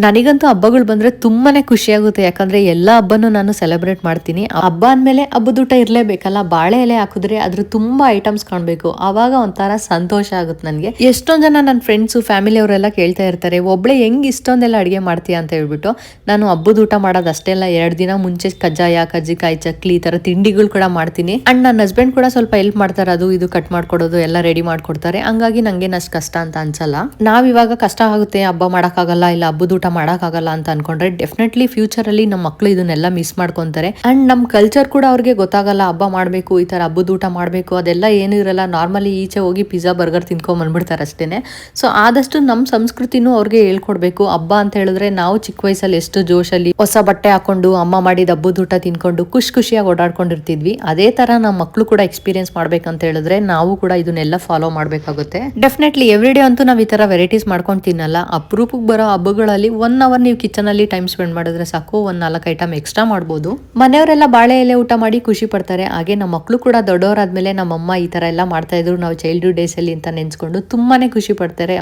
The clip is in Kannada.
ನನಗಂತೂ ಹಬ್ಬಗಳು ಬಂದ್ರೆ ತುಂಬಾನೇ ಖುಷಿ ಆಗುತ್ತೆ. ಯಾಕಂದ್ರೆ ಎಲ್ಲಾ ಹಬ್ಬನೂ ನಾನು ಸೆಲೆಬ್ರೇಟ್ ಮಾಡ್ತೀನಿ. ಹಬ್ಬ ಅಂದ್ಮೇಲೆ ಹಬ್ಬದೂಟ ಇರ್ಲೇಬೇಕಲ್ಲ. ಬಾಳೆ ಎಲೆ ಹಾಕಿದ್ರೆ ಅದ್ರ ತುಂಬಾ ಐಟಮ್ಸ್ ಕಾಣ್ಬೇಕು, ಅವಾಗ ಒಂಥರ ಸಂತೋಷ ಆಗುತ್ತೆ ನನಗೆ. ಎಷ್ಟೊಂದ್ ಜನ ನನ್ನ ಫ್ರೆಂಡ್ಸು ಫ್ಯಾಮಿಲಿ ಅವರೆಲ್ಲ ಕೇಳ್ತಾ ಇರ್ತಾರೆ, ಒಬ್ಳೆ ಹೆಂಗ್ ಇಷ್ಟೊಂದೆಲ್ಲ ಅಡಿಗೆ ಮಾಡ್ತೀಯ ಅಂತ ಹೇಳ್ಬಿಟ್ಟು. ನಾನು ಹಬ್ಬದ ಊಟ ಮಾಡೋದು ಅಷ್ಟೇ ಅಲ್ಲ, 2 ದಿನ ಮುಂಚೆ ಕಜ್ಜಾಯ, ಕಜ್ಜಿಕಾಯಿ, ಚಕ್ಲಿ ಈ ತರ ತಿಂಡಿಗಳು ಕೂಡ ಮಾಡ್ತೀನಿ. ಅಂಡ್ ನನ್ನ ಹಸ್ಬೆಂಡ್ ಕೂಡ ಸ್ವಲ್ಪ ಹೆಲ್ಪ್ ಮಾಡ್ತಾರೆ, ಅದು ಇದು ಕಟ್ ಮಾಡ್ಕೊಡೋದು ಎಲ್ಲ ರೆಡಿ ಮಾಡ್ಕೊಡ್ತಾರೆ. ಹಂಗಾಗಿ ನಂಗೆ ಅಷ್ಟು ಕಷ್ಟ ಅಂತ ಅನ್ಸಲ್ಲ. ನಾವ್ ಇವಾಗ ಕಷ್ಟ ಆಗುತ್ತೆ, ಹಬ್ಬ ಮಾಡಕ್ಕಾಗಲ್ಲ, ಇಲ್ಲ ಹಬ್ಬದ ಊಟ ಮಾಡಕ್ಕಾಗಲ್ಲ ಅಂತ ಅನ್ಕೊಂಡ್ರೆ ಡೆಫಿನೆಟ್ಲಿ ಫ್ಯೂಚರ್ ಅಲ್ಲಿ ನಮ್ಮ ಮಕ್ಳು ಇದನ್ನೆಲ್ಲ ಮಿಸ್ ಮಾಡ್ಕೊಂತಾರೆ. ಅಂಡ್ ನಮ್ ಕಲ್ಚರ್ ಕೂಡ ಅವ್ರಿಗೆ ಗೊತ್ತಾಗಲ್ಲ. ಹಬ್ಬ ಮಾಡ್ಬೇಕು, ಈ ತರ ಹಬ್ಬದ ಊಟ ಮಾಡ್ಬೇಕು ಅದೆಲ್ಲ ಏನು ಇರಲ್ಲ. ನಾರ್ಮಲಿ ಈಚೆ ಹೋಗಿ ಪಿಜ್ಜಾ ಬರ್ಗರ್ ತಿನ್ಕೊಂಡ್ ಬಂದ್ಬಿಡ್ತಾರೆ ಅಷ್ಟೇನೆ. ಸೊ ಆದಷ್ಟು ನಮ್ ಸಂಸ್ಕೃತಿನೂ ಅವ್ರಿಗೆ ಹೇಳ್ಕೊಡ್ಬೇಕು. ಹಬ್ಬ ಅಂತ ಹೇಳಿದ್ರೆ ನಾವು ಚಿಕ್ಕ ವಯಸ್ಸಲ್ಲಿ ಎಷ್ಟು ಜೋಶಲ್ಲಿ ಹೊಸ ಬಟ್ಟೆ ಹಾಕೊಂಡು ಅಮ್ಮ ಮಾಡಿದ ಹಬ್ಬದ ಊಟ ತಿನ್ಕೊಂಡು ಖುಷಿಯಾಗಿ ಓಡಾಡ್ಕೊಂಡಿರ್ತಿದ್ವಿ. ಅದೇ ತರ ನಮ್ಮ ಮಕ್ಳು ಕೂಡ ಎಕ್ಸ್ಪೀರಿಯನ್ಸ್ ಮಾಡ್ಬೇಕಂತ ಹೇಳಿದ್ರೆ ನಾವು ಕೂಡ ಇದನ್ನೆಲ್ಲ ಫಾಲೋ ಮಾಡ್ಬೇಕಾಗುತ್ತೆ. ಡೆಫಿನೆಟ್ಲಿ ಎವ್ರಿ ಡೇ ಅಂತೂ ನಾವು ಈ ತರ ವೆರೈಟೀಸ್ ಮಾಡ್ಕೊಂಡು ತಿನ್ನಲ್ಲ. ಅಪರೂಪಕ್ಕೆ ಬರೋ ಹಬ್ಬಗಳಲ್ಲಿ 1 ಅವರ್ ನೀವು ಕಿಚನ್ ಅಲ್ಲಿ ಟೈಮ್ ಸ್ಪೆಂಡ್ ಮಾಡಿದ್ರೆ ಸಾಕು, 4 ಐಟಮ್ ಎಕ್ಸ್ಟ್ರಾ ಮಾಡ್ಬೋದು. ಮನೆಯವರೆಲ್ಲ ಬಾಳೆ ಎಲೆ ಊಟ ಮಾಡಿ ಖುಷಿ ಪಡ್ತಾರೆ. ಹಾಗೆ ನಮ್ಮ ಮಕ್ಕಳು ಕೂಡ ದೊಡ್ಡವರಾದ್ಮೇಲೆ ನಮ್ಮಮ್ಮ ಈ ತರ ಎಲ್ಲ ಮಾಡ್ತಾ ಇದ್ರು ನಾವು ಚೈಲ್ಡ್ಹುಡ್ ಡೇಸ್ ಅಲ್ಲಿ ಅಂತ ನೆನ್ಸ್ಕೊಂಡು ತುಂಬಾನೇ ಖುಷಿ ಪಡ್ತಾರೆ.